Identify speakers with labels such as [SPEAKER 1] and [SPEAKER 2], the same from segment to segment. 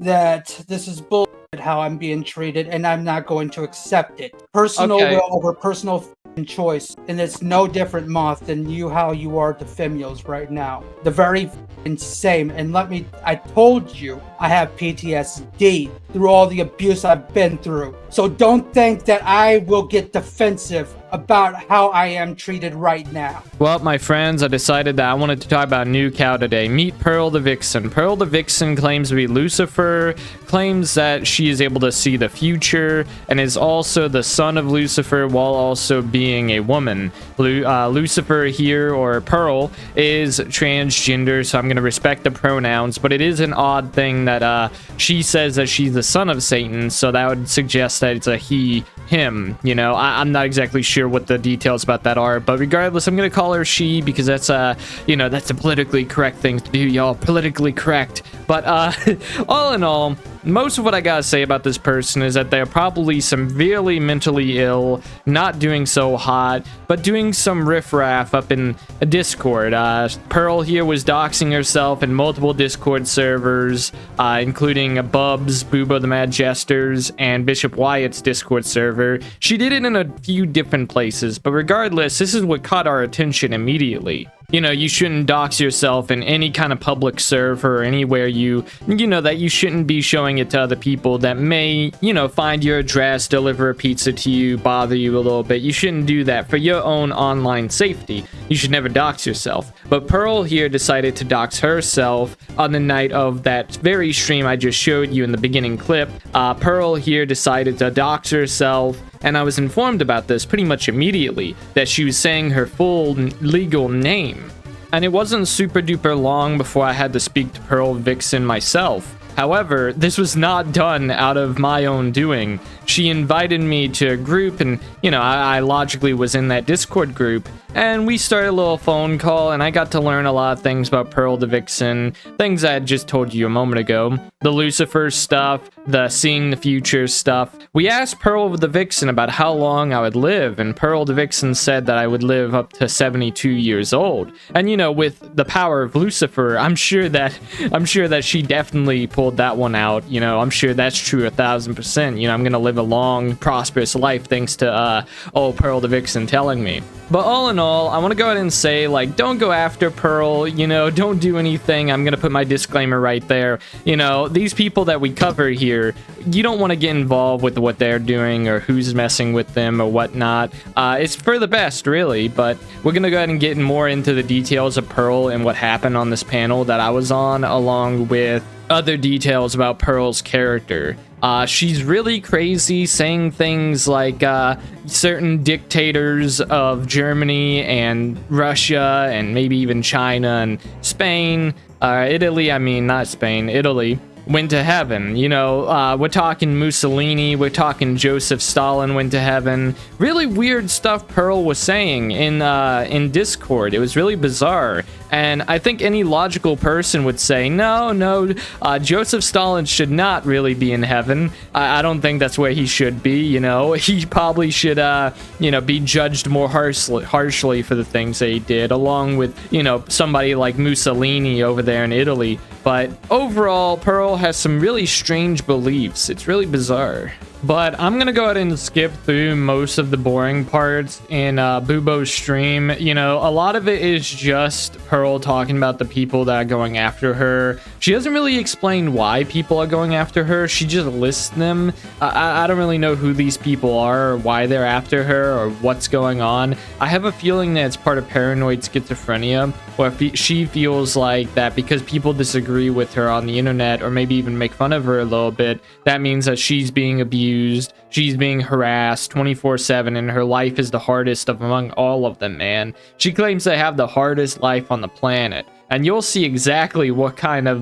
[SPEAKER 1] that this is bullshit how I'm being treated, and I'm not going to accept it. Personal will over personal choice, and it's no different, Moth, than how you are to females right now. The very same. And I told you I have PTSD through all the abuse I've been through. So don't think that I will get defensive about how I am treated right now.
[SPEAKER 2] Well, my friends, I decided that I wanted to talk about New Cow today. Meet Pearl the Vixen. Pearl the Vixen claims to be Lucifer, claims that she is able to see the future, and is also the son of Lucifer while also being a woman. Lucifer here, or Pearl, is transgender, so I'm going to respect the pronouns, but it is an odd thing that she says that she's the son of Satan, so that would suggest that it's a he, him. You know, I'm not exactly sure what the details about that are, but regardless, I'm gonna call her she because that's that's a politically correct thing to do, y'all. Politically correct. But all in all, most of what I gotta say about this person is that they're probably severely mentally ill, not doing so hot, but doing some riffraff up in a Discord. Pearl here was doxing herself in multiple Discord servers, including Bubs, Boobo the Mad Jesters, and Bishop Wyatt's Discord server. She did it in a few different places, but regardless, this is what caught our attention immediately. You know, you shouldn't dox yourself in any kind of public server or anywhere that you shouldn't be showing it to other people that may, find your address, deliver a pizza to you, bother you a little bit. You shouldn't do that for your own online safety. You should never dox yourself. But Pearl here decided to dox herself on the night of that very stream I just showed you in the beginning clip. Pearl here decided to dox herself, and I was informed about this pretty much immediately, that she was saying her full legal name. And it wasn't super duper long before I had to speak to Pearl Vixen myself. However, this was not done out of my own doing. She invited me to a group, and, I logically was in that Discord group, and we started a little phone call, and I got to learn a lot of things about Pearl the Vixen, things I had just told you a moment ago. The Lucifer stuff, the seeing the future stuff. We asked Pearl the Vixen about how long I would live, and Pearl the Vixen said that I would live up to 72 years old. And, with the power of Lucifer, I'm sure that she definitely pulled that one out. I'm sure that's true 1,000%. I'm gonna live a long, prosperous life thanks to Pearl the Vixen telling me. But all in all, I want to go ahead and say, don't go after Pearl, don't do anything. I'm going to put my disclaimer right there. These people that we cover here, you don't want to get involved with what they're doing or who's messing with them or whatnot. It's for the best, really, but we're going to go ahead and get more into the details of Pearl and what happened on this panel that I was on, along with other details about Pearl's character. She's really crazy, saying things like certain dictators of Germany and Russia and maybe even China and Spain, Italy, not Spain, Italy, went to heaven. We're talking Mussolini, we're talking Joseph Stalin went to heaven. Really weird stuff Pearl was saying in Discord. It was really bizarre. And I think any logical person would say, no, Joseph Stalin should not really be in heaven. I don't think that's where he should be, He probably should, be judged more harshly for the things that he did, along with, somebody like Mussolini over there in Italy. But overall, Pearl has some really strange beliefs. It's really bizarre. But I'm going to go ahead and skip through most of the boring parts in Boobo's stream. A lot of it is just Pearl talking about the people that are going after her. She doesn't really explain why people are going after her. She just lists them. I don't really know who these people are or why they're after her or what's going on. I have a feeling that it's part of paranoid schizophrenia, where she feels like that because people disagree with her on the internet or maybe even make fun of her a little bit, that means that she's being abused. She's being harassed 24/7, and her life is the hardest among all of them, man. She claims to have the hardest life on the planet, and you'll see exactly what kind of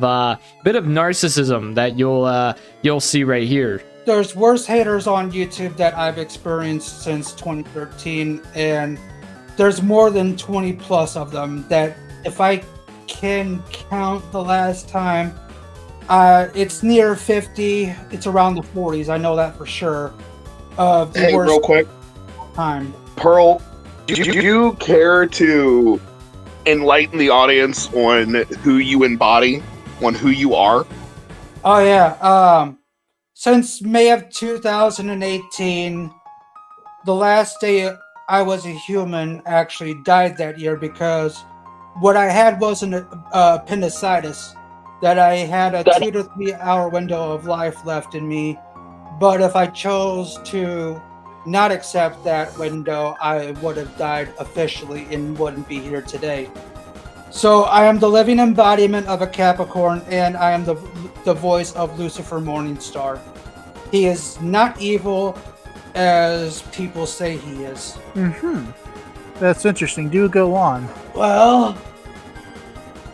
[SPEAKER 2] bit of narcissism that you'll see right here.
[SPEAKER 1] There's worse haters on YouTube that I've experienced since 2013, and there's more than 20 plus of them that, if I can count the last time, it's near 50. It's around the 40s. I know that for sure.
[SPEAKER 3] Hey, real quick.
[SPEAKER 1] Time.
[SPEAKER 3] Pearl, do you care to enlighten the audience on who you embody, on who you are?
[SPEAKER 1] Oh yeah. Since May of 2018, the last day I was a human actually died that year because what I had wasn't appendicitis. That I had a 2 to 3 hour window of life left in me, but if I chose to not accept that window, I would have died officially and wouldn't be here today. So I am the living embodiment of a Capricorn, and I am the voice of Lucifer Morningstar. He is not evil as people say he is.
[SPEAKER 4] That's interesting. Do go on.
[SPEAKER 1] Well,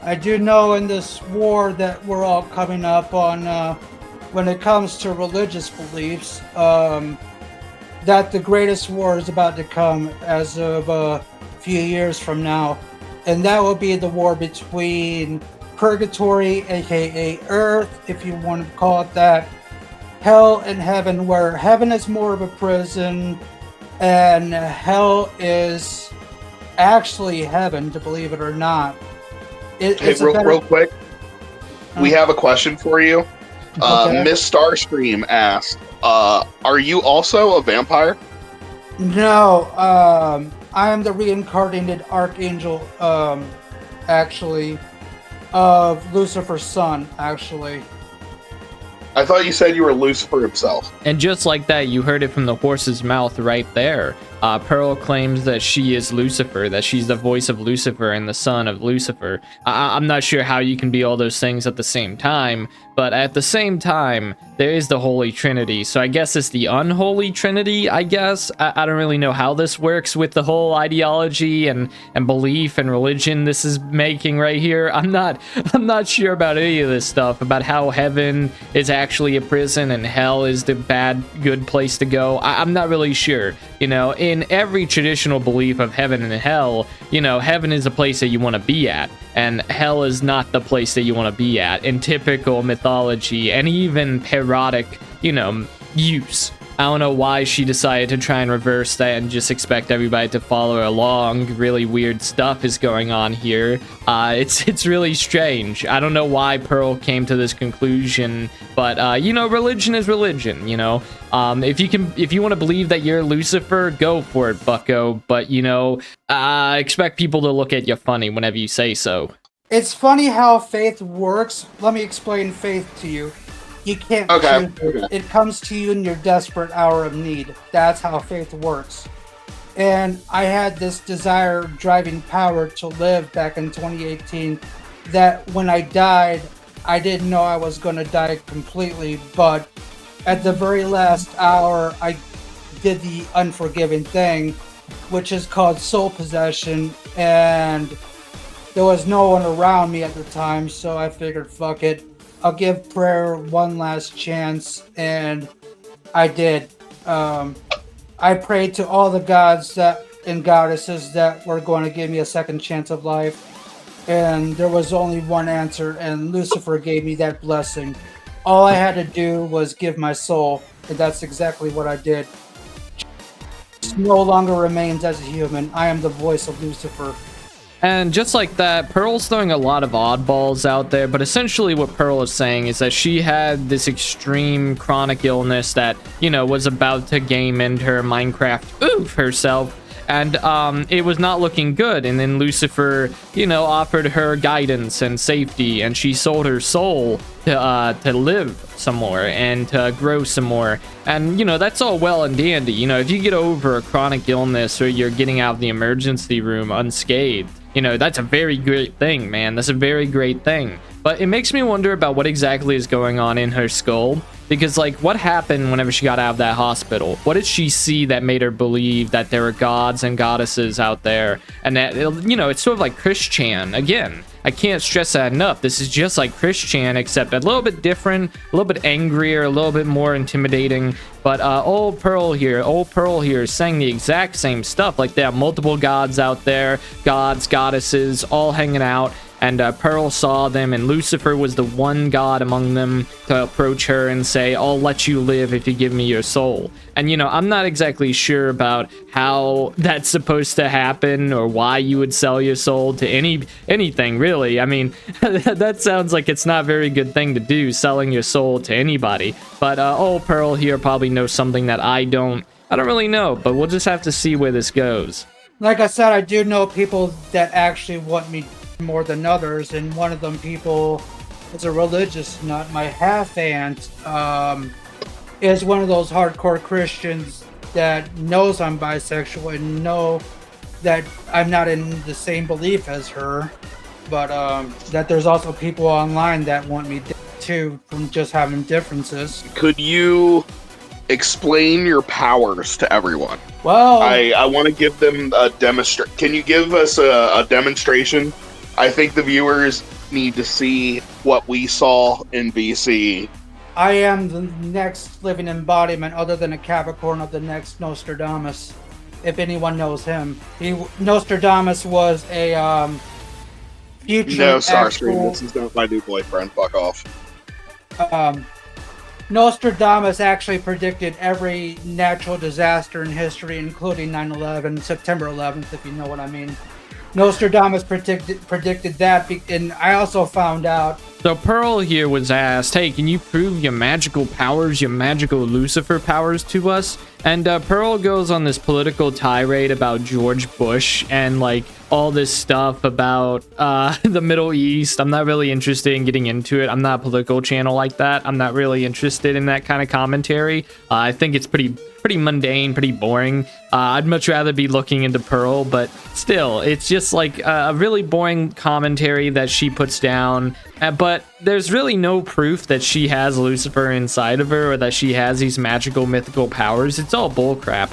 [SPEAKER 1] I do know in this war that we're all coming up on, when it comes to religious beliefs, that the greatest war is about to come as of a few years from now. And that will be the war between Purgatory, aka Earth, if you want to call it that, Hell and Heaven, where Heaven is more of a prison and Hell is actually Heaven, to believe it or not.
[SPEAKER 3] Real quick, we have a question for you.
[SPEAKER 1] Okay.
[SPEAKER 3] Miss Starscream asked, are you also a vampire?
[SPEAKER 1] No, I am the reincarnated archangel, actually, of Lucifer's son, actually.
[SPEAKER 3] I thought you said you were Lucifer himself.
[SPEAKER 2] And just like that, you heard it from the horse's mouth right there. Pearl claims that she is Lucifer, that she's the voice of Lucifer and the son of Lucifer. I'm not sure how you can be all those things at the same time, but at the same time, there is the Holy Trinity. So I guess it's the unholy Trinity, I guess. I don't really know how this works with the whole ideology and belief and religion this is making right here. I'm not sure about any of this stuff, about how heaven is actually a prison and hell is the good place to go. I'm not really sure. You know, in every traditional belief of heaven and hell, you know, heaven is a place that you want to be at, and hell is not the place that you want to be at in typical mythology and even parodic, you know, use. I don't know why she decided to try and reverse that and just expect everybody to follow along. Really weird stuff is going on here. It's really strange. I don't know why Pearl came to this conclusion, but you know, religion is religion. You know, if you want to believe that you're Lucifer, go for it, Bucko. But you know, expect people to look at you funny whenever you say so.
[SPEAKER 1] It's funny how faith works. Let me explain faith to you. You can't choose it. It comes to you in your desperate hour of need. That's how faith works. And I had this desire, driving power to live back in 2018, that when I died, I didn't know I was going to die completely, but at the very last hour, I did the unforgiving thing, which is called soul possession, and there was no one around me at the time, so I figured, fuck it. I'll give prayer one last chance, and I did. I prayed to all the gods and goddesses that were going to give me a second chance of life, and there was only one answer, and Lucifer gave me that blessing. All I had to do was give my soul, and that's exactly what I did. No longer remains as a human. I am the voice of Lucifer.
[SPEAKER 2] And just like that, Pearl's throwing a lot of oddballs out there, but essentially what Pearl is saying is that she had this extreme chronic illness that, you know, was about to game into her Minecraft herself, and it was not looking good. And then Lucifer, you know, offered her guidance and safety, and she sold her soul to live some more and to grow some more. And you know, that's all well and dandy. You know, if you get over a chronic illness or you're getting out of the emergency room unscathed, you know, that's a very great thing, man. That's a very great thing. But it makes me wonder about what exactly is going on in her skull. Because, like, what happened whenever she got out of that hospital? What did she see that made her believe that there were gods and goddesses out there? And that, you know, it's sort of like Christian. Again, I can't stress that enough. This is just like Christian, except a little bit different, a little bit angrier, a little bit more intimidating. But old Pearl here is saying the exact same stuff. Like, there are multiple gods out there, gods, goddesses, all hanging out. and Pearl saw them, and Lucifer was the one god among them to approach her and say, I'll let you live if you give me your soul. And, you know, I'm not exactly sure about how that's supposed to happen or why you would sell your soul to anything, really. I mean, that sounds like it's not a very good thing to do, selling your soul to anybody. But old Pearl here probably knows something that I don't really know, but we'll just have to see where this goes.
[SPEAKER 1] Like I said, I do know people that actually want me more than others, and one of them people is a religious nut. My half-aunt is one of those hardcore Christians that knows I'm bisexual and know that I'm not in the same belief as her, but that there's also people online that want me too from just having differences.
[SPEAKER 3] Could you explain your powers to everyone?
[SPEAKER 1] Well,
[SPEAKER 3] I want to give them a demonstration. Can you give us a demonstration? I think the viewers need to see what we saw in VC.
[SPEAKER 1] I am the next living embodiment, other than a Capricorn, of the next Nostradamus, if anyone knows him. Nostradamus was a future.
[SPEAKER 3] No, Starscream, this is not my new boyfriend. Fuck off.
[SPEAKER 1] Nostradamus actually predicted every natural disaster in history, including 9/11, September 11th, if you know what I mean. Nostradamus predicted that, and I also found out.
[SPEAKER 2] So Pearl here was asked, hey, can you prove your magical powers, your magical Lucifer powers to us? And Pearl goes on this political tirade about George Bush and like all this stuff about the Middle East. I'm not really interested in getting into it. I'm not a political channel like that. I'm not really interested in that kind of commentary. I think it's pretty mundane, pretty boring. I'd much rather be looking into Pearl, but still, it's just like a really boring commentary that she puts down. But there's really no proof that she has Lucifer inside of her or that she has these magical, mythical powers. It's all bullcrap.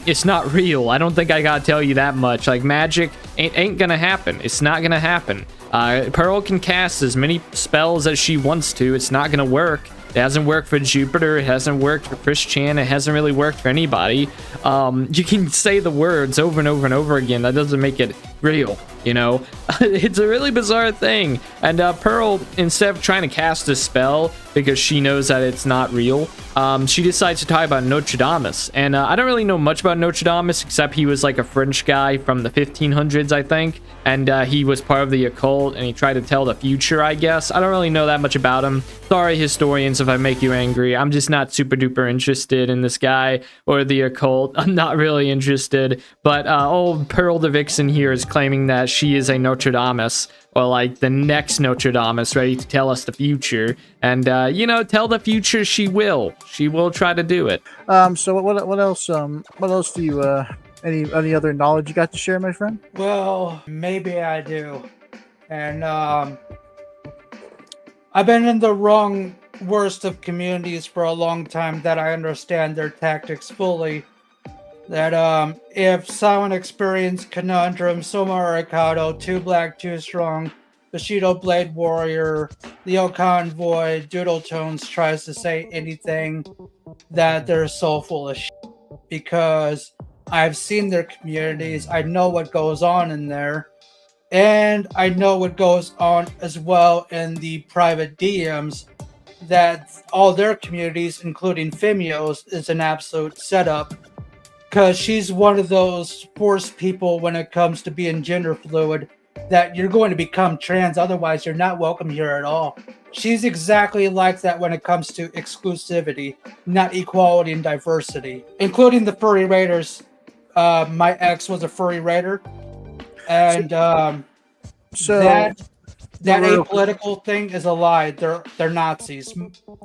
[SPEAKER 2] It's not real. I don't think I gotta tell you that much. Like, magic ain't gonna happen. It's not gonna happen. Pearl can cast as many spells as she wants to. It's not gonna work. It hasn't worked for Jupiter. It hasn't worked for Chris Chan. It hasn't really worked for anybody. You can say the words over and over and over again. That doesn't make it real, you know? It's a really bizarre thing. And Pearl, instead of trying to cast a spell because she knows that it's not real, she decides to talk about Nostradamus. And I don't really know much about Nostradamus, except he was like a French guy from the 1500s, I think. And he was part of the occult, and he tried to tell the future, I guess. I don't really know that much about him. Sorry, historians, if I make you angry. I'm just not super duper interested in this guy or the occult. I'm not really interested. But old Pearl the Vixen here is claiming that she is a Nostradamus, or like the next Nostradamus, ready to tell us the future. And you know, tell the future she will. She will try to do it.
[SPEAKER 4] So what else? What else do you any other knowledge you got to share, my friend?
[SPEAKER 1] Well, maybe I do. And I've been in the worst of communities for a long time, that I understand their tactics fully. That if someone experienced Conundrum, Soma Arikado, 2 Black, 2 Strong, Bushido Blade Warrior, Leo Convoy, Doodle Tones tries to say anything, that they're so full of shit. Because I've seen their communities, I know what goes on in there, and I know what goes on as well in the private DMs, that all their communities, including Femios, is an absolute setup. Because she's one of those forced people when it comes to being gender fluid, that you're going to become trans, otherwise you're not welcome here at all. She's exactly like that when it comes to exclusivity, not equality and diversity, including the furry raiders. My ex was a furry raider, and that apolitical thing is a lie. They're Nazis.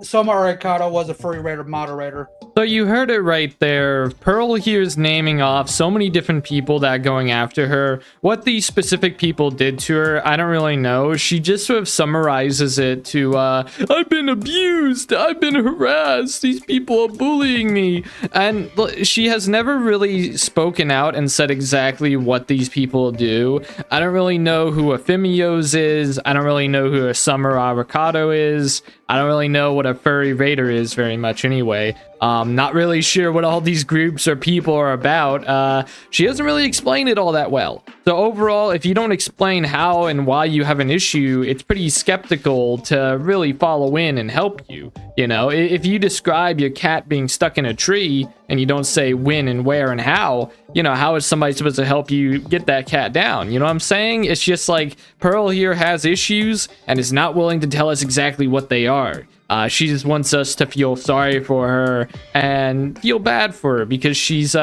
[SPEAKER 1] Soma Arikado was a furry raider moderator.
[SPEAKER 2] So you heard it right there. Pearl here is naming off so many different people that are going after her. What these specific people did to her, I don't really know. She just sort of summarizes it to, I've been abused, I've been harassed, these people are bullying me. And she has never really spoken out and said exactly what these people do. I don't really know who a Femios is. I don't really know who a Summer Avocado is. I don't really know what a furry raider is very much anyway. Not really sure what all these groups or people are about. She doesn't really explain it all that well. So overall, if you don't explain how and why you have an issue, it's pretty skeptical to really follow in and help you. You know, if you describe your cat being stuck in a tree and you don't say when and where and how, you know, how is somebody supposed to help you get that cat down? You know what I'm saying? It's just like Pearl here has issues and is not willing to tell us exactly what they are. She just wants us to feel sorry for her and feel bad for her because she's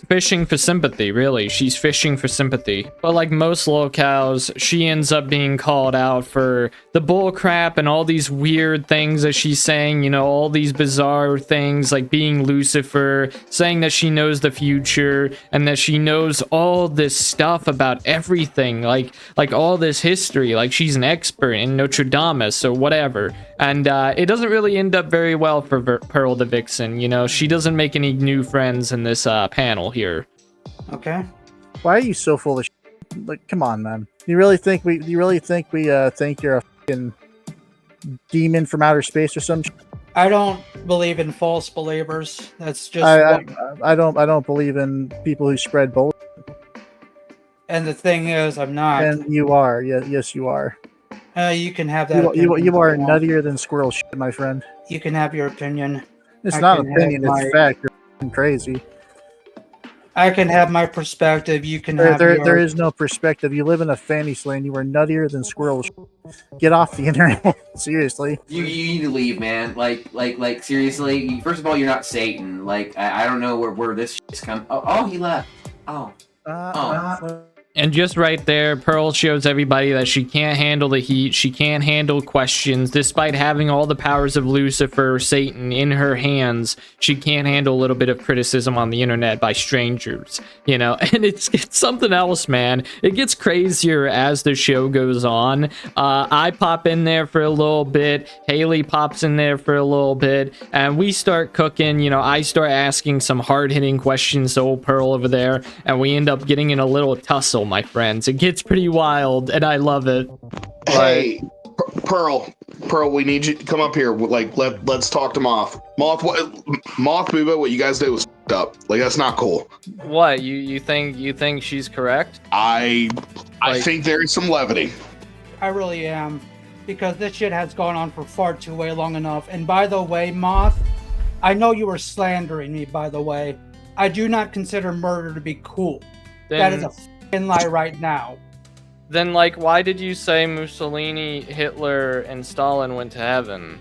[SPEAKER 2] fishing for sympathy, really. She's fishing for sympathy. But like most Lolcows, she ends up being called out for the bull crap and all these weird things that she's saying, you know, all these bizarre things like being Lucifer, saying that she knows the future and that she knows all this stuff about everything, like all this history, like she's an expert in Notre Dame or whatever. And it doesn't really end up very well for Pearl the Vixen. You know, she doesn't make any new friends in this panel here.
[SPEAKER 1] Okay.
[SPEAKER 4] Why are you so full of shit? Like, come on, man. You really think we think you're a fucking demon from outer space or some shit?
[SPEAKER 1] I don't believe in false believers. That's just
[SPEAKER 4] I don't believe in people who spread bullshit.
[SPEAKER 1] And the thing is, I'm not.
[SPEAKER 4] And you are. Yes, you are.
[SPEAKER 1] You can have that.
[SPEAKER 4] You are nuttier than squirrel shit, my friend.
[SPEAKER 1] You can have your opinion.
[SPEAKER 4] It's not opinion, it's fact. You're fucking crazy.
[SPEAKER 1] I can have my perspective. You can
[SPEAKER 4] there is no perspective. You live in a fantasy land. You are nuttier than squirrel shit. Get off the internet. Seriously.
[SPEAKER 5] You need to leave, man. Like seriously. First of all, you're not Satan. Like I don't know where this shit's come. Oh, he left. Oh.
[SPEAKER 2] And just right there, Pearl shows everybody that she can't handle the heat. She can't handle questions. Despite having all the powers of Lucifer, Satan in her hands, she can't handle a little bit of criticism on the internet by strangers, you know? And it's something else, man. It gets crazier as the show goes on. I pop in there for a little bit. Haley pops in there for a little bit. And we start cooking. You know, I start asking some hard-hitting questions to old Pearl over there. And we end up getting in a little tussle, my friends. It gets pretty wild, and I love it.
[SPEAKER 3] Hey, Pearl, we need you to come up here. Like, let's talk to Moth. Moth, Booba, what you guys did was f***ed up. Like, that's not cool.
[SPEAKER 2] What, you think she's correct?
[SPEAKER 3] I think there is some levity.
[SPEAKER 1] I really am, because this shit has gone on for far too long enough. And by the way, Moth, I know you were slandering me. By the way, I do not consider murder to be cool. That is a lie right now.
[SPEAKER 2] Then, like, why did you say Mussolini, Hitler, and Stalin went to heaven?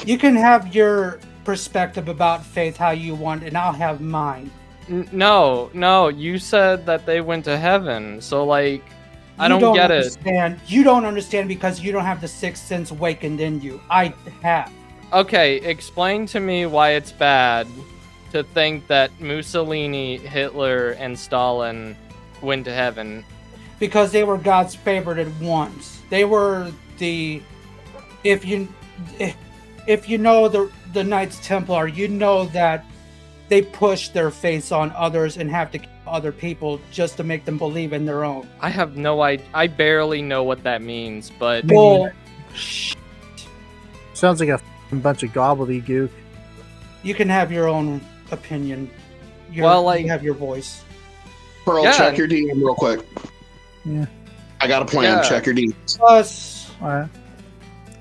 [SPEAKER 1] You can have your perspective about faith how you want, and I'll have mine.
[SPEAKER 2] No, you said that they went to heaven, so, like, I don't get it.
[SPEAKER 1] You don't understand because you don't have the sixth sense awakened in you. I have.
[SPEAKER 2] Okay, explain to me why it's bad to think that Mussolini, Hitler, and Stalin went to heaven.
[SPEAKER 1] Because they were God's favorite at once. They were the... If you know the Knights Templar, you know that they push their face on others and have to kill other people just to make them believe in their own.
[SPEAKER 2] I have no idea. I barely know what that means, but...
[SPEAKER 1] Well,
[SPEAKER 4] sounds like a bunch of gobbledygook.
[SPEAKER 1] You can have your own opinion. You have your voice.
[SPEAKER 3] Pearl, check your DM real quick.
[SPEAKER 4] Yeah.
[SPEAKER 3] I got a plan. Yeah. Check your DM.
[SPEAKER 1] Plus.
[SPEAKER 4] All right.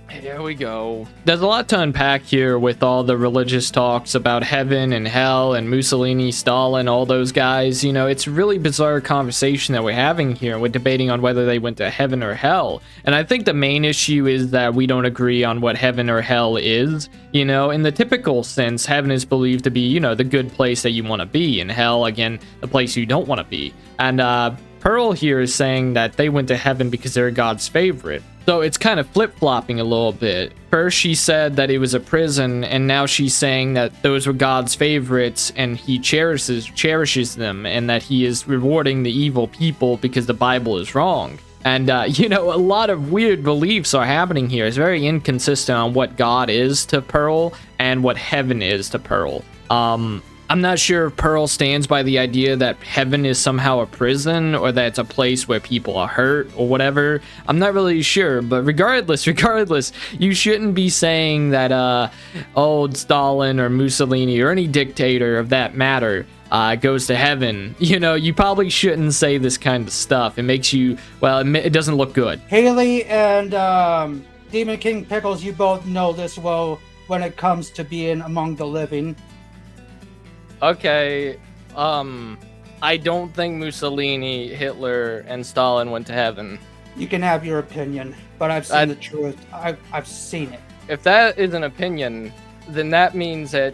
[SPEAKER 2] Here we go. There's a lot to unpack here with all the religious talks about heaven and hell and Mussolini, Stalin, all those guys. You know, it's a really bizarre conversation that we're having here. We're debating on whether they went to heaven or hell. And I think the main issue is that we don't agree on what heaven or hell is. You know, in the typical sense, heaven is believed to be, you know, the good place that you want to be. And hell, again, the place you don't want to be. And Pearl here is saying that they went to heaven because they're God's favorite. So it's kind of flip-flopping a little bit. First she said that it was a prison, and now she's saying that those were God's favorites and he cherishes them, and that he is rewarding the evil people because the Bible is wrong. And, you know, a lot of weird beliefs are happening here. It's very inconsistent on what God is to Pearl and what heaven is to Pearl. I'm not sure if Pearl stands by the idea that heaven is somehow a prison or that it's a place where people are hurt or whatever. I'm not really sure, but regardless, you shouldn't be saying that old Stalin or Mussolini or any dictator of that matter goes to heaven. You know, you probably shouldn't say this kind of stuff. It makes you, well, it doesn't look good.
[SPEAKER 1] Haley and Demon King Pickles, you both know this well when it comes to being among the living.
[SPEAKER 2] Okay, I don't think Mussolini, Hitler, and Stalin went to heaven.
[SPEAKER 1] You can have your opinion, but I've seen the truth. I've seen it.
[SPEAKER 2] If that is an opinion, then that means that...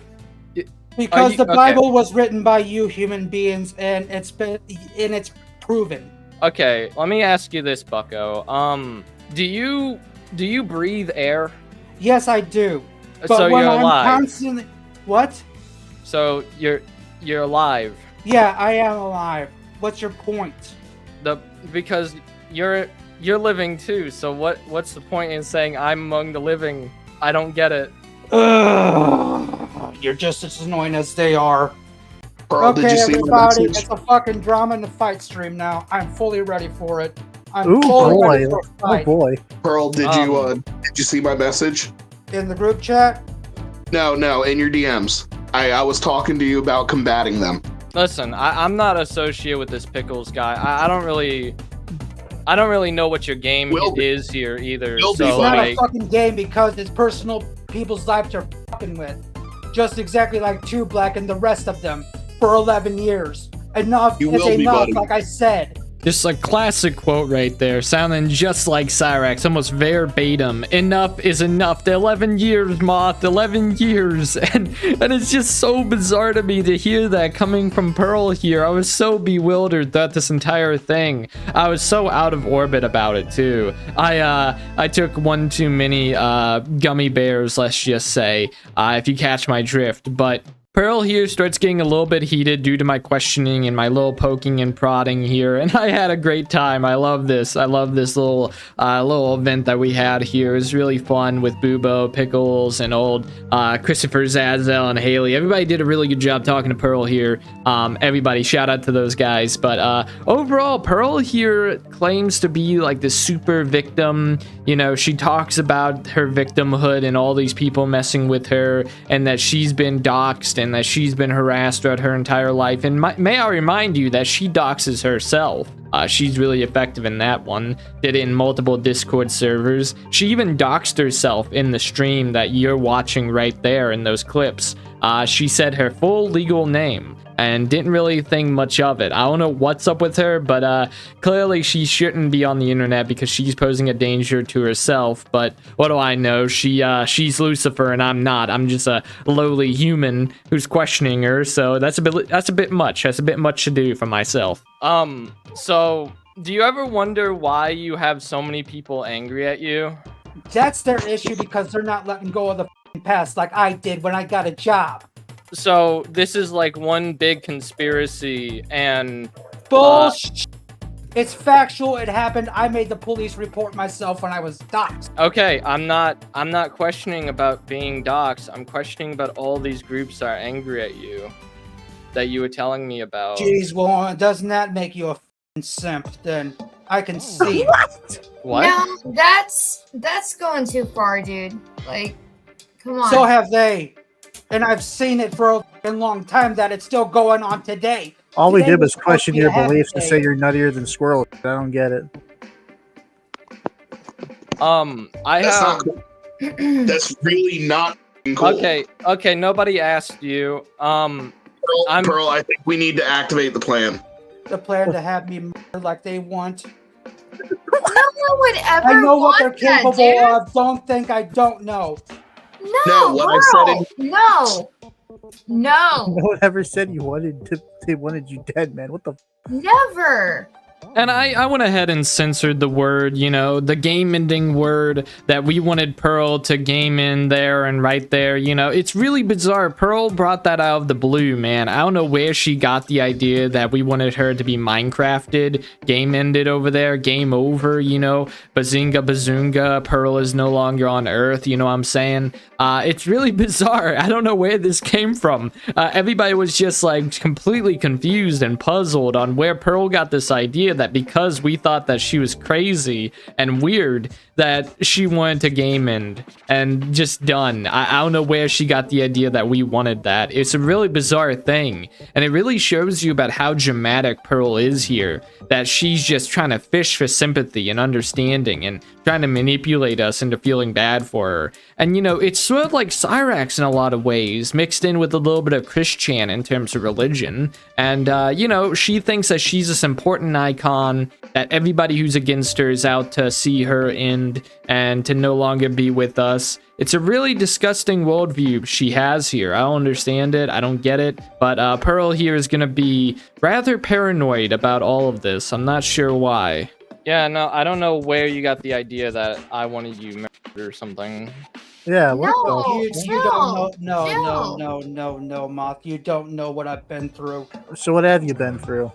[SPEAKER 1] Because the Bible was written by you human beings, and it's proven.
[SPEAKER 2] Okay, let me ask you this, Bucko. Do you breathe air?
[SPEAKER 1] Yes, I do. But
[SPEAKER 2] So
[SPEAKER 1] when
[SPEAKER 2] you're
[SPEAKER 1] I'm
[SPEAKER 2] alive.
[SPEAKER 1] constantly... What?
[SPEAKER 2] So you're alive.
[SPEAKER 1] Yeah, I am alive. What's your point?
[SPEAKER 2] Because you're living too. So what's the point in saying I'm among the living? I don't get it.
[SPEAKER 1] You're just as annoying as they are.
[SPEAKER 3] Pearl,
[SPEAKER 1] Okay,
[SPEAKER 3] did you see my
[SPEAKER 1] everybody,
[SPEAKER 3] message?
[SPEAKER 1] it's a fucking drama in the fight stream now. I'm fully ready for it. I'm
[SPEAKER 4] Ooh
[SPEAKER 1] fully
[SPEAKER 4] boy!
[SPEAKER 1] ready for a
[SPEAKER 4] Oh
[SPEAKER 1] fight.
[SPEAKER 4] boy!
[SPEAKER 3] Pearl, did you see my message?
[SPEAKER 1] In the group chat?
[SPEAKER 3] No, in your DMs. I was talking to you about combating them.
[SPEAKER 2] Listen, I'm not associated with this Pickles guy. I don't really know what your game is here either.
[SPEAKER 3] Will be,
[SPEAKER 1] It's
[SPEAKER 2] So
[SPEAKER 1] not
[SPEAKER 2] like,
[SPEAKER 1] a fucking game because it's personal people's lives you're fucking with. Just exactly like Two Black and the rest of them for 11 years. Enough
[SPEAKER 3] You
[SPEAKER 1] is
[SPEAKER 3] will be,
[SPEAKER 1] enough,
[SPEAKER 3] buddy.
[SPEAKER 1] like I said.
[SPEAKER 2] just a classic quote right there, sounding just like Cyrax, almost verbatim. Enough is enough. The 11 years, Moth, 11 years. And it's just so bizarre to me to hear that coming from Pearl here. I was so bewildered throughout this entire thing. I was so out of orbit about it too. I took one too many gummy bears, let's just say, if you catch my drift. But Pearl here starts getting a little bit heated due to my questioning and my little poking and prodding here, and I had a great time. I love this. I love this little event that we had here. It was really fun with Bubo, Pickles, and old Christopher, Zazel, and Haley. Everybody did a really good job talking to Pearl here. Everybody, shout out to those guys. But overall, Pearl here claims to be like the super victim. You know, she talks about her victimhood and all these people messing with her, and that she's been doxxed and that she's been harassed throughout her entire life. And may I remind you that she doxes herself. She's really effective in that one. Did it in multiple Discord servers. She even doxed herself in the stream that you're watching right there in those clips. She said her full legal name and didn't really think much of it. I don't know what's up with her, but clearly she shouldn't be on the internet because she's posing a danger to herself. But what do I know? She's Lucifer and I'm not. I'm just a lowly human who's questioning her. So that's a bit much. That's a bit much to do for myself. So do you ever wonder why you have so many people angry at you?
[SPEAKER 1] That's their issue because they're not letting go of the past like I did when I got a job.
[SPEAKER 2] So this is like one big conspiracy and
[SPEAKER 1] Bullshit. It's factual. It happened. I made the police report myself when I was doxxed.
[SPEAKER 2] okay, I'm not questioning about being doxxed. I'm questioning about all these groups that are angry at you that you were telling me about.
[SPEAKER 1] Jeez, well, doesn't that make you a f***ing simp? Then I can see.
[SPEAKER 2] What?
[SPEAKER 6] No, that's going too far, dude. Like, come on.
[SPEAKER 1] So have they. And I've seen it for a f***ing long time that it's still going on today.
[SPEAKER 4] All we
[SPEAKER 1] Today
[SPEAKER 4] did was
[SPEAKER 1] supposed
[SPEAKER 4] question
[SPEAKER 1] to be
[SPEAKER 4] your
[SPEAKER 1] a happy
[SPEAKER 4] beliefs and
[SPEAKER 1] day.
[SPEAKER 4] say you're nuttier than squirrel. I don't get it.
[SPEAKER 2] I
[SPEAKER 3] That's
[SPEAKER 2] have.
[SPEAKER 3] not cool. That's really not cool.
[SPEAKER 2] Okay, nobody asked you.
[SPEAKER 3] Pearl, I think we need to activate the plan.
[SPEAKER 1] The plan to have me murdered like they want.
[SPEAKER 6] No one would ever
[SPEAKER 1] I know what they're
[SPEAKER 6] want that,
[SPEAKER 1] capable
[SPEAKER 6] dude.
[SPEAKER 1] of. Don't think I don't know.
[SPEAKER 6] No,
[SPEAKER 3] what I said
[SPEAKER 6] no.
[SPEAKER 4] No one ever said they wanted you dead, man. What the?
[SPEAKER 6] Never.
[SPEAKER 2] And I went ahead and censored the word, you know, the game ending word that we wanted Pearl to game in there and right there, you know. It's really bizarre. Pearl brought that out of the blue, man. I don't know where she got the idea that we wanted her to be Minecrafted, game ended over there, game over, you know, bazinga bazoonga, Pearl is no longer on Earth, you know what I'm saying? It's really bizarre. I don't know where this came from. Everybody was just like completely confused and puzzled on where Pearl got this idea that because we thought that she was crazy and weird that she wanted to game end and just done. I don't know where she got the idea that we wanted that. It's a really bizarre thing, and it really shows you about how dramatic Pearl is here, that she's just trying to fish for sympathy and understanding and trying to manipulate us into feeling bad for her. And you know, it's sort of like Cyrax in a lot of ways, mixed in with a little bit of Christian in terms of religion. And you know, she thinks that she's this important icon, that everybody who's against her is out to see her end and to no longer be with us. It's a really disgusting worldview she has here. I don't understand it. I don't get it. But Pearl here is going to be rather paranoid about all of this. I'm not sure why. Yeah, no, I don't know where you got the idea that I wanted you murdered or something.
[SPEAKER 4] Yeah, what
[SPEAKER 6] No.
[SPEAKER 4] the-
[SPEAKER 1] You don't know. No, Moth. You don't know what I've been through.
[SPEAKER 4] So what have you been through?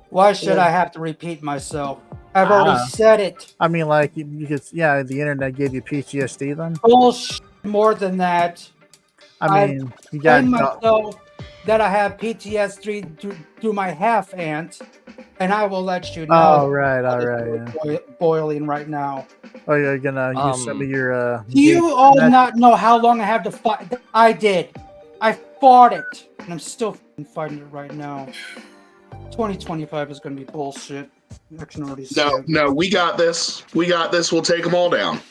[SPEAKER 1] Why should I have to repeat myself? I've already said it.
[SPEAKER 4] I mean, like, you could, yeah, the internet gave you PTSD then?
[SPEAKER 1] Bullshit. More than that.
[SPEAKER 4] I mean, you got...
[SPEAKER 1] Find myself that I have PTSD through my half aunt, and I will let you know.
[SPEAKER 4] Oh, right, all right. Yeah.
[SPEAKER 1] Boiling right now.
[SPEAKER 4] Oh, you're gonna use some of your...
[SPEAKER 1] Do you all not know how long I have to fight? I did. I fought it, and I'm still fighting it right now. 2025 is going to be bullshit. I can already see it.
[SPEAKER 3] No, we got this. We got this. We'll take them all down.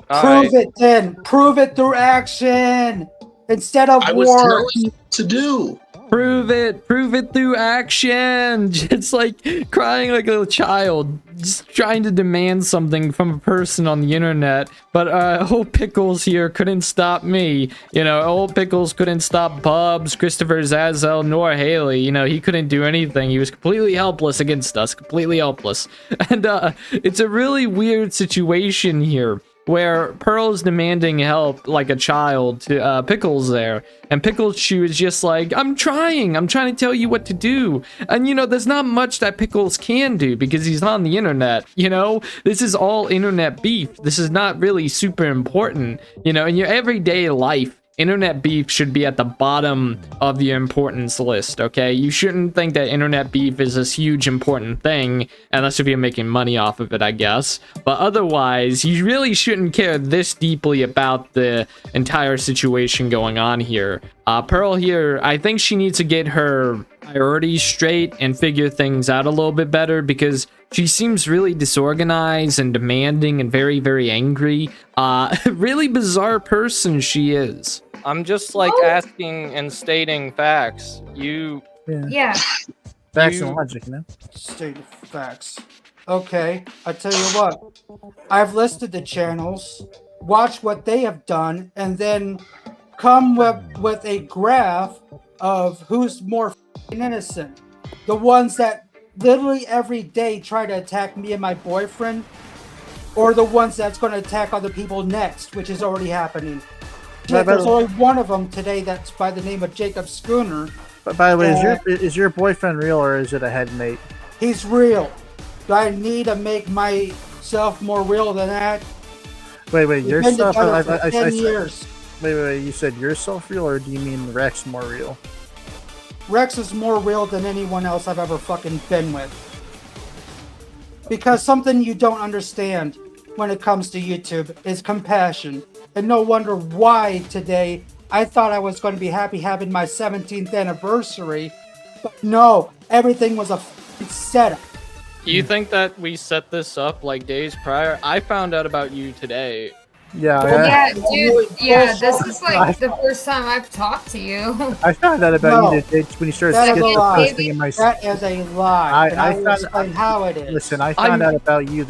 [SPEAKER 1] Prove it then. Prove it through action instead of
[SPEAKER 3] I was
[SPEAKER 1] war.
[SPEAKER 3] telling you what to do.
[SPEAKER 2] Prove it through action. Just like crying like a child, just trying to demand something from a person on the internet. But old Pickles here couldn't stop me. You know, old Pickles couldn't stop Bubs, Christopher Zazel, nor Haley. You know, he couldn't do anything. He was completely helpless against us, completely helpless. And it's a really weird situation here, where Pearl's demanding help like a child to Pickles there. And Pickles, she was just like, I'm trying to tell you what to do. And you know, there's not much that Pickles can do because he's on the internet, you know? This is all internet beef. This is not really super important, you know? In your everyday life, internet beef should be at the bottom of your importance list, okay? You shouldn't think that internet beef is this huge important thing, unless if you're making money off of it, I guess. But otherwise, you really shouldn't care this deeply about the entire situation going on here. Pearl here, I think she needs to get her priorities straight and figure things out a little bit better, because she seems really disorganized and demanding and very, very angry. Really bizarre person she is. I'm just like asking and stating facts.
[SPEAKER 6] Yeah.
[SPEAKER 4] Facts and logic, you know?
[SPEAKER 1] State of facts. Okay, I tell you what. I've listed the channels. Watch what they have done, and then come with a graph of who's more innocent. The ones that literally every day try to attack me and my boyfriend, or the ones that's going to attack other people next, which is already happening. There's only one of them today that's by the name of Jacob Schooner.
[SPEAKER 4] But by the way, is your boyfriend real, or is it a headmate?
[SPEAKER 1] He's real. Do I need to make myself more real than that?
[SPEAKER 4] Wait, yourself?
[SPEAKER 1] For 10 years.
[SPEAKER 4] Wait, you said yourself real, or do you mean Rex more real?
[SPEAKER 1] Rex is more real than anyone else I've ever fucking been with. Because something you don't understand when it comes to YouTube is compassion. And no wonder why today I thought I was going to be happy having my 17th anniversary. But no, everything was a setup.
[SPEAKER 2] You think that we set this up like days prior? I found out about you today.
[SPEAKER 6] Yeah, dude. Yeah, this is like the first time I've talked to you.
[SPEAKER 4] I found out about you today when you started
[SPEAKER 1] posting
[SPEAKER 4] in my.
[SPEAKER 1] That is a lie. I will explain how it is.
[SPEAKER 4] Listen, I found out about you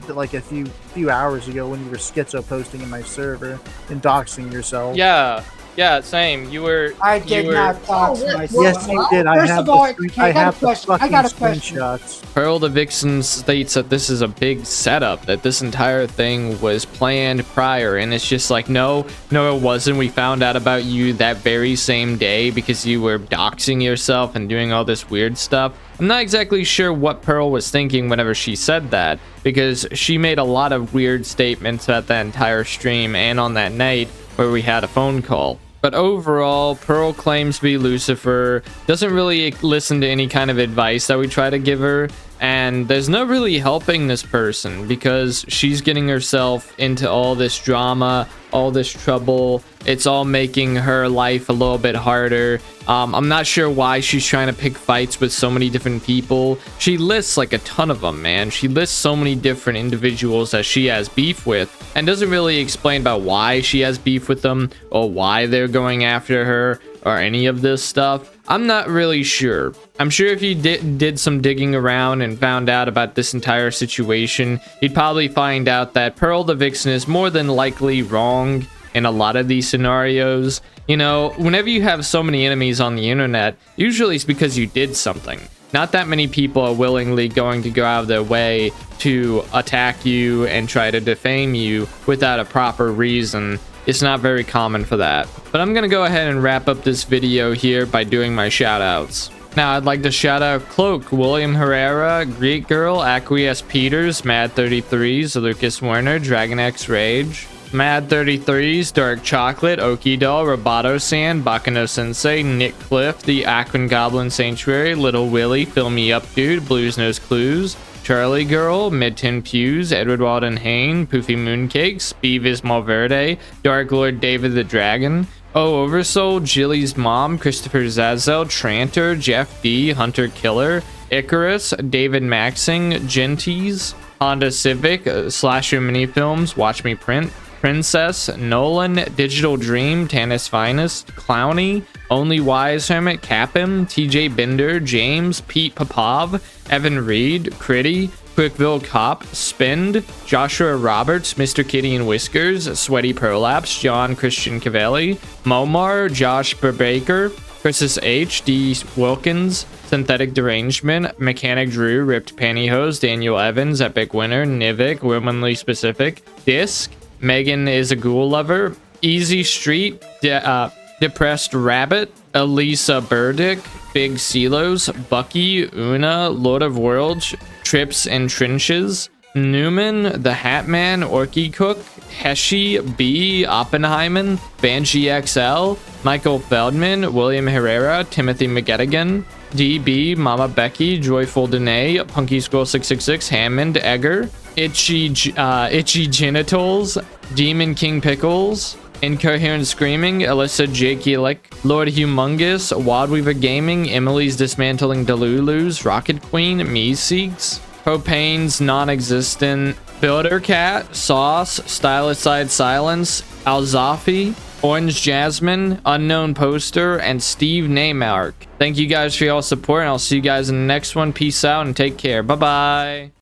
[SPEAKER 4] like a few hours ago when you were schizo posting in my server and doxing yourself.
[SPEAKER 2] Yeah. Yeah, same. You were.
[SPEAKER 1] I did not dox
[SPEAKER 6] Oh,
[SPEAKER 1] myself.
[SPEAKER 4] Yes, you did.
[SPEAKER 1] First of all, okay,
[SPEAKER 4] I
[SPEAKER 1] I got a
[SPEAKER 4] have the
[SPEAKER 1] question. I
[SPEAKER 4] fucking
[SPEAKER 1] got a question.
[SPEAKER 4] screenshots.
[SPEAKER 2] Pearl the Vixen states that this is a big setup, that this entire thing was planned prior, and it's just like, no, it wasn't. We found out about you that very same day because you were doxing yourself and doing all this weird stuff. I'm not exactly sure what Pearl was thinking whenever she said that, because she made a lot of weird statements at that entire stream and on that night where we had a phone call. But overall, Pearl claims to be Lucifer, doesn't really listen to any kind of advice that we try to give her, and there's no really helping this person because she's getting herself into all this drama, all this trouble. It's all making her life a little bit harder. I'm not sure why she's trying to pick fights with so many different people. She lists like a ton of them, man. She lists so many different individuals that she has beef with and doesn't really explain about why she has beef with them or why they're going after her or any of this stuff. I'm not really sure. I'm sure if you did some digging around and found out about this entire situation, you'd probably find out that Pearl the Vixen is more than likely wrong in a lot of these scenarios. You know, whenever you have so many enemies on the internet, usually it's because you did something. Not that many people are willingly going to go out of their way to attack you and try to defame you without a proper reason. It's not very common for that. But I'm gonna go ahead and wrap up this video here by doing my shout outs. Now I'd like to shout out Cloak, William Herrera, Greek Girl, Acquiesce Peters, Mad33s, Lucas Werner, Dragon X Rage, Mad33s, Dark Chocolate, Okie Doll, Roboto San, Bakano Sensei, Nick Cliff, The Aquan Goblin Sanctuary, Little Willie, Fill Me Up Dude, Blues Nose Clues, Charlie Girl, Midton Pews, Edward Walden Hain, Poofy Mooncakes, Beavis Malverde, Dark Lord David the Dragon, Oh Oversoul, Jilly's Mom, Christopher Zazel, Tranter, Jeff D, Hunter Killer, Icarus, David Maxing, Genties, Honda Civic, Slasher Mini Films, Watch Me Print, Princess, Nolan, Digital Dream, Tanis Finest, Clowny, Only Wise Hermit, Capim, TJ Bender, James, Pete Popov, Evan Reed, Critty, Quickville Cop, Spend, Joshua Roberts, Mr. Kitty and Whiskers, Sweaty Prolapse, John Christian Cavelli, Momar, Josh Berbaker, Chris's H, D. Wilkins, Synthetic Derangement, Mechanic Drew, Ripped Pantyhose, Daniel Evans, Epic Winner, Nivik, Womanly Specific, Disc, Megan is a Ghoul Lover, Easy Street, Depressed Rabbit, Elisa Burdick, Big Silos, Bucky, Una, Lord of Worlds, Trips and Trenches, Newman, The Hatman, Orky Cook, Heshi, B, Oppenheimen, Banshee XL, Michael Feldman, William Herrera, Timothy McGettigan, DB, Mama Becky, Joyful Danae, Punky Squirrel 666, Hammond, Egger, Itchy Genitals, Demon King Pickles, Incoherent Screaming, Alyssa Jakey Lick, Lord Humongous, Wadweaver Gaming, Emily's Dismantling Delulus, Rocket Queen, Meeseeks, Propane's Non-Existent, Builder Cat, Sauce, Stylicide Silence, Alzafi, Orange Jasmine, Unknown Poster, and Steve Neymark. Thank you guys for your support, and I'll see you guys in the next one. Peace out and take care. Bye-bye.